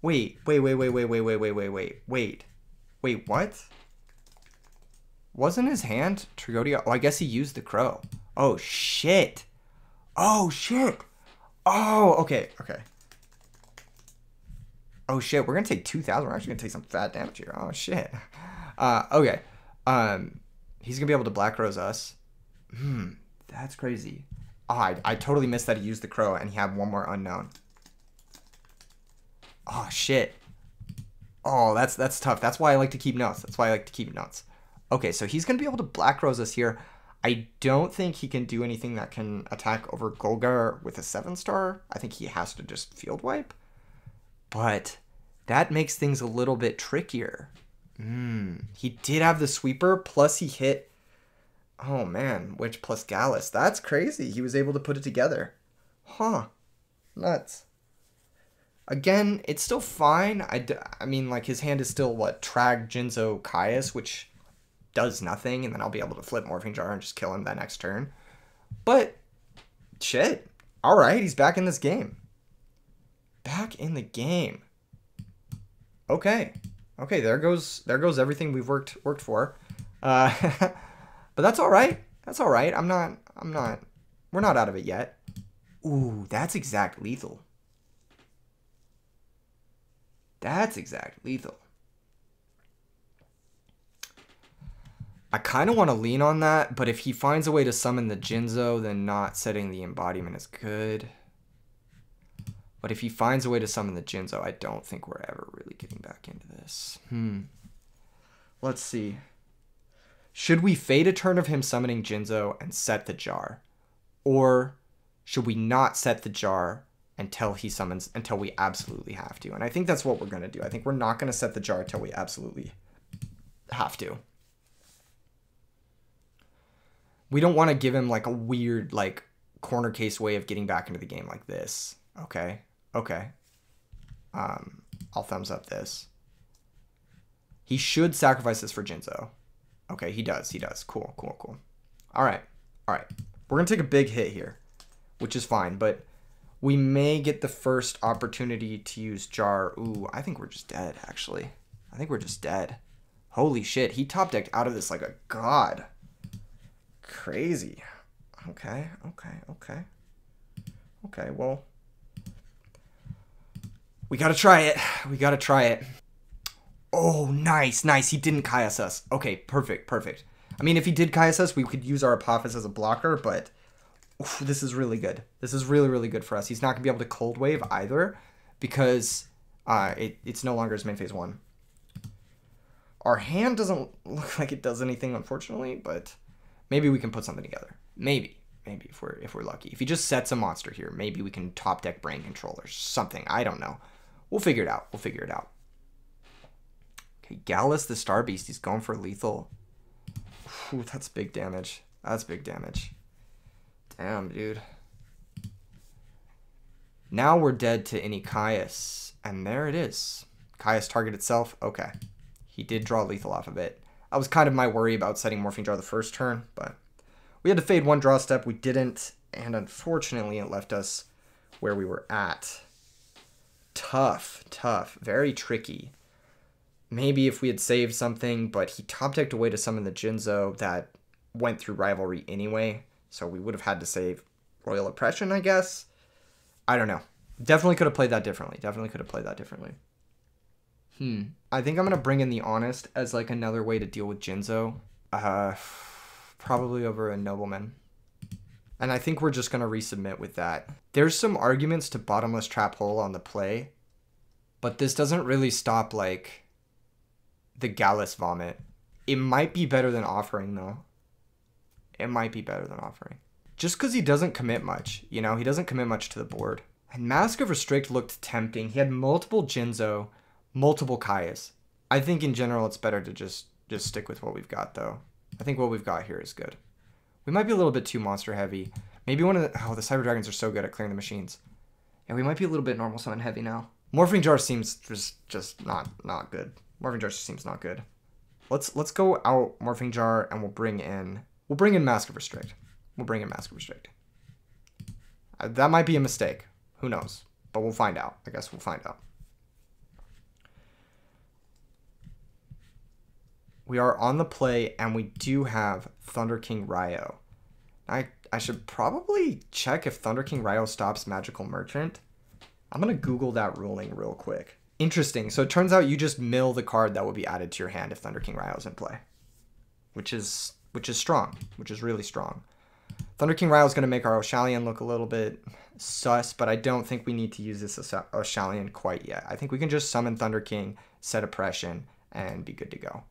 Wait, what? Wasn't his hand Tragodia? Oh, I guess he used the Crow. Oh, shit. Oh, shit. Oh, okay. Oh, shit. We're going to take 2,000. We're actually going to take some fat damage here. Oh, shit. Okay. He's going to be able to Black Rose us. That's crazy. Oh, I totally missed that he used the Crow and he had one more unknown. Oh, shit. Oh, that's tough. That's why I like to keep notes. Okay, so he's going to be able to Black Rose us here. I don't think he can do anything that can attack over Golgar with a 7-star. I think he has to just field wipe. But that makes things a little bit trickier. He did have the sweeper, plus he hit... Oh, man. Witch plus Gallus. That's crazy. He was able to put it together. Huh. Nuts. Again, it's still fine. I mean, like, his hand is still, what, Trag, Jinzo, Caius, which does nothing, and then I'll be able to flip Morphing Jar and just kill him that next turn. But, shit. Alright, he's back in this game. Back in the game. Okay. Okay, there goes everything we've worked for. But that's alright. That's alright. We're not out of it yet. Ooh, that's exact lethal. That's exact lethal. I kind of want to lean on that, but if he finds a way to summon the Jinzo, then not setting the embodiment is good. But if he finds a way to summon the Jinzo, I don't think we're ever really getting back into this. Let's see. Should we fade a turn of him summoning Jinzo and set the jar? Or should we not set the jar until he summons, until we absolutely have to? And I think that's what we're going to do. I think we're not going to set the jar until we absolutely have to. We don't want to give him like a weird, like, corner case way of getting back into the game like this. Okay. Okay. I'll thumbs up this. He should sacrifice this for Jinzo. Okay, he does. He does. Cool, cool, cool. All right. All right. We're going to take a big hit here, which is fine, but we may get the first opportunity to use Jar. Ooh, I think we're just dead, actually. I think we're just dead. Holy shit. He top decked out of this like a god. Crazy. Okay, okay, okay. Okay, well, we gotta try it. We gotta try it. Oh, nice, nice. He didn't Caius us. Okay, perfect, perfect. I mean, if he did Caius us, we could use our Apophis as a blocker, but oof, this is really good. This is really, really good for us. He's not going to be able to Cold Wave either because it's no longer his main phase 1. Our hand doesn't look like it does anything, unfortunately, but maybe we can put something together. Maybe if we're lucky. If he just sets a monster here, maybe we can top deck Brain Control or something. I don't know. We'll figure it out. We'll figure it out. Okay, Gallus the Star Beast. He's going for lethal. Ooh, that's big damage. That's big damage. Damn, dude. Now we're dead to any Caius. And there it is. Caius target itself. Okay. He did draw lethal off of it. That was kind of my worry about setting Morphing Jar the first turn, but we had to fade one draw step. We didn't, and unfortunately it left us where we were at. Tough, tough. Very tricky. Maybe if we had saved something, but he top decked away to summon the Jinzo that went through Rivalry anyway, so we would have had to save Royal Oppression, I guess. I don't know. Definitely could have played that differently. Definitely could have played that differently. I think I'm going to bring in the Honest as like another way to deal with Jinzo. Probably over a Nobleman. And I think we're just going to resubmit with that. There's some arguments to Bottomless Trap Hole on the play, but this doesn't really stop like the Gallus Vomit It might be better than Offering, though. It might be better than Offering. Just because he doesn't commit much, you know? He doesn't commit much to the board. And Mask of Restrict looked tempting. He had multiple Jinzo, multiple Kaias. I think in general it's better to just stick with what we've got, though. I think what we've got here is good. We might be a little bit too monster heavy. Maybe one of the... Oh, the Cyber Dragons are so good at clearing the machines. Yeah, we might be a little bit normal summon heavy now. Morphing Jar seems just not good. Morphing Jar just seems not good. Let's go out Morphing Jar and we'll bring in Mask of Restrict. We'll bring in Mask of Restrict. That might be a mistake. Who knows? But we'll find out. I guess we'll find out. We are on the play, and we do have Thunder King Ryo. I should probably check if Thunder King Ryo stops Magical Merchant. I'm going to Google that ruling real quick. Interesting. So it turns out you just mill the card that will be added to your hand if Thunder King Ryo is in play. Which is strong. Which is really strong. Thunder King Ryo is going to make our Oshalion look a little bit sus, but I don't think we need to use this Oshalion quite yet. I think we can just summon Thunder King, set Oppression, and be good to go.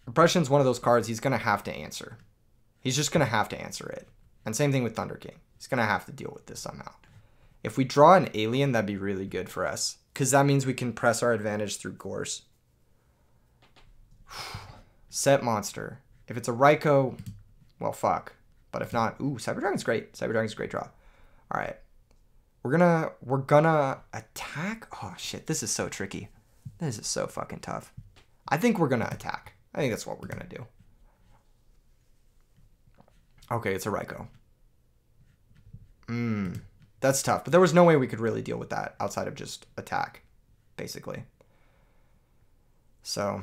Oppression's one of those cards he's going to have to answer. He's just going to have to answer it. And same thing with Thunder King. He's going to have to deal with this somehow. If we draw an alien, that'd be really good for us. Because that means we can press our advantage through Gorse. Set monster. If it's a Raikou, well, fuck. But if not, ooh, Cyber Dragon's great. Cyber Dragon's a great draw. All right. We're gonna attack. Oh, shit. This is so tricky. This is so fucking tough. I think we're going to attack. I think that's what we're going to do. Okay, it's a Raikou. That's tough. But there was no way we could really deal with that outside of just attack, basically. So,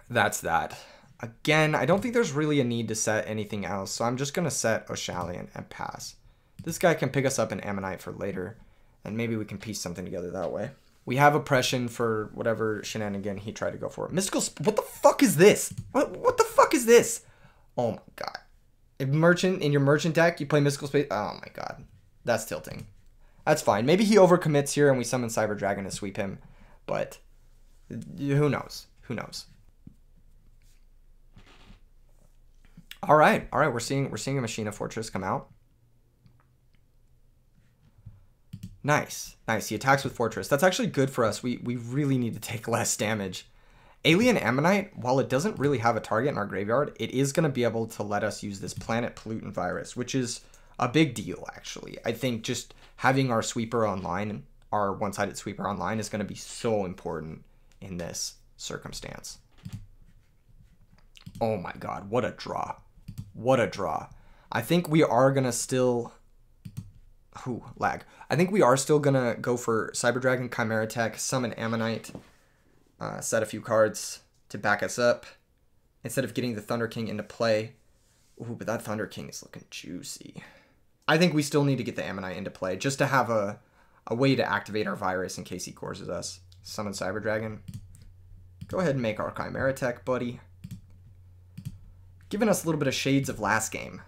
that's that. Again, I don't think there's really a need to set anything else, so I'm just going to set Oshalion and pass. This guy can pick us up an Ammonite for later, and maybe we can piece something together that way. We have Oppression for whatever shenanigan he tried to go for. Mystical... What the fuck is this? What the fuck is this? Oh my god. In your Merchant deck, you play Mystical Space... Oh my god. That's tilting. That's fine. Maybe he overcommits here and we summon Cyber Dragon to sweep him. But who knows? Who knows? All right. We're seeing a Machina Fortress come out. Nice. He attacks with Fortress. That's actually good for us. We really need to take less damage. Alien Ammonite, while it doesn't really have a target in our graveyard, it is going to be able to let us use this Planet Pollutant Virus, which is a big deal, actually. I think just having our sweeper online, our one-sided sweeper online, is going to be so important in this circumstance. Oh my god, what a draw. What a draw. I think we are going to still... Ooh, lag. I think we are still going to go for Cyber Dragon, Chimera Tech, summon Ammonite, set a few cards to back us up, instead of getting the Thunder King into play. Ooh, but that Thunder King is looking juicy. I think we still need to get the Ammonite into play, just to have a way to activate our virus in case he courses us. Summon Cyber Dragon. Go ahead and make our Chimera Tech, buddy. Giving us a little bit of shades of last game.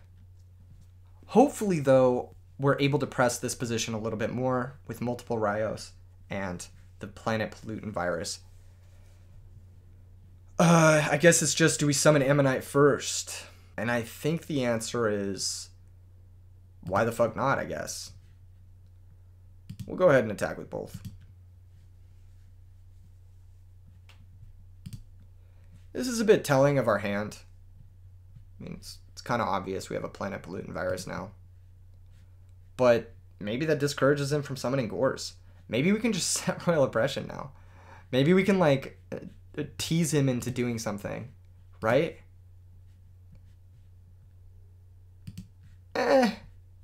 Hopefully, though, we're able to press this position a little bit more with multiple Ryos and the Planet Pollutant Virus. I guess it's just, do we summon Ammonite first? And I think the answer is, why the fuck not, I guess. We'll go ahead and attack with both. This is a bit telling of our hand. I mean, it's kind of obvious we have a Planet Pollutant Virus now. But maybe that discourages him from summoning Gorse. Maybe we can just set Royal Oppression now. Maybe we can, like, tease him into doing something. Right?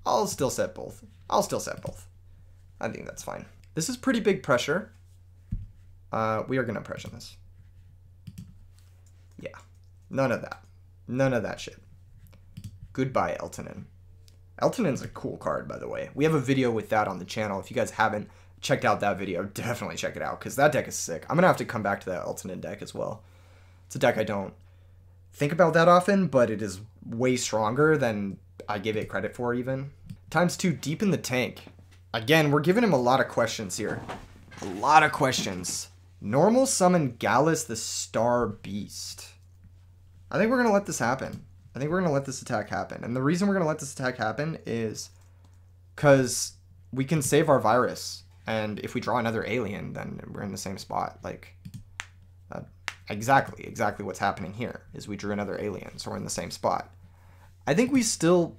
I'll still set both. I think that's fine. This is pretty big pressure. We are going to oppression this. Yeah. None of that. None of that shit. Goodbye, Eltonin. Eltonin's a cool card, by the way. We have a video with that on the channel. If you guys haven't checked out that video, definitely check it out, because that deck is sick. I'm going to have to come back to that Eltonin deck as well. It's a deck I don't think about that often, but it is way stronger than I give it credit for, even. ×2, Deep in the Tank. Again, we're giving him a lot of questions here. A lot of questions. Normal summon Gallus the Star Beast. I think we're going to let this happen. I think we're going to let this attack happen. And the reason we're going to let this attack happen is because we can save our virus. And if we draw another alien, then we're in the same spot. Like, exactly what's happening here is we drew another alien, so we're in the same spot. I think we still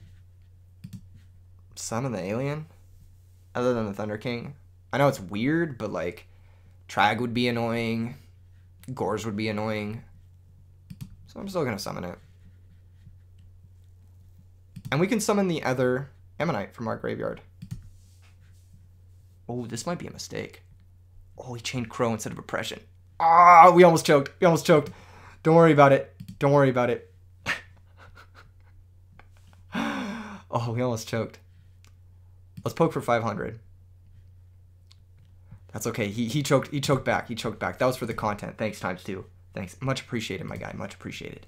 summon the alien other than the Thunder King. I know it's weird, but like Trag would be annoying, Gores would be annoying, so I'm still gonna summon it. And we can summon the other Ammonite from our graveyard. Oh, this might be a mistake. Oh, he chained Crow instead of Oppression. Ah, we almost choked. We almost choked. Don't worry about it. Don't worry about it. Oh, we almost choked. Let's poke for 500. That's okay. He choked back. He choked back. That was for the content. Thanks ×2. Thanks. Much appreciated, my guy. Much appreciated.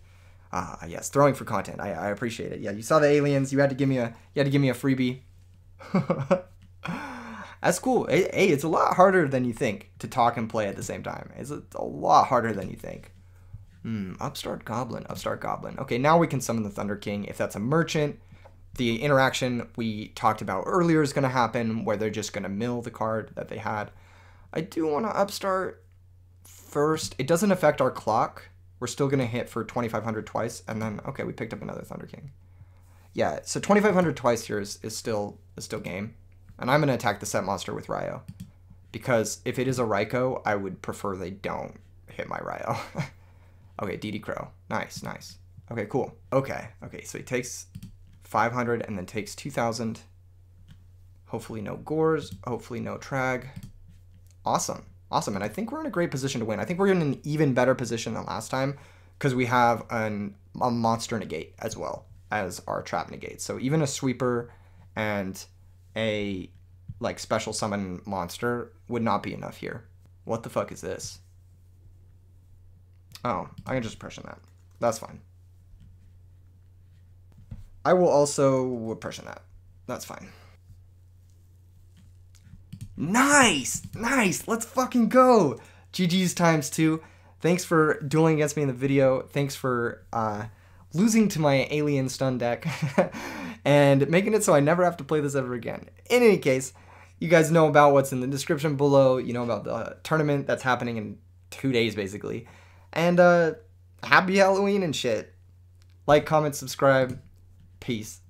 Yes, throwing for content. I appreciate it. Yeah, you saw the aliens. You had to give me a freebie. That's cool. Hey, it's a lot harder than you think to talk and play at the same time. It's a lot harder than you think. Upstart Goblin. Upstart Goblin. Okay, now we can summon the Thunder King. If that's a merchant, the interaction we talked about earlier is going to happen where they're just going to mill the card that they had. I do want to upstart first. It doesn't affect our clock. We're still going to hit for 2,500 twice. And then, okay, we picked up another Thunder King. Yeah, so 2,500 twice here is still game. And I'm going to attack the set monster with Ryo. Because if it is a Raikou, I would prefer they don't hit my Ryo. Okay, DD Crow. Nice, nice. Okay, cool. Okay, so he takes 500 and then takes 2,000. Hopefully no Gores. Hopefully no Trag. Awesome. Awesome. And I think we're in a great position to win. I think we're in an even better position than last time because we have a monster negate as well as our trap negate. So even a sweeper and a like special summon monster would not be enough here. What the fuck is this? Oh, I can just oppression that. That's fine. I will also oppression that. That's fine. Nice! Nice! Let's fucking go! GG's ×2. Thanks for dueling against me in the video. Thanks for losing to my alien stun deck and making it so I never have to play this ever again. In any case, you guys know about what's in the description below. You know about the tournament that's happening in 2 days, basically. And happy Halloween and shit. Like, comment, subscribe. Peace.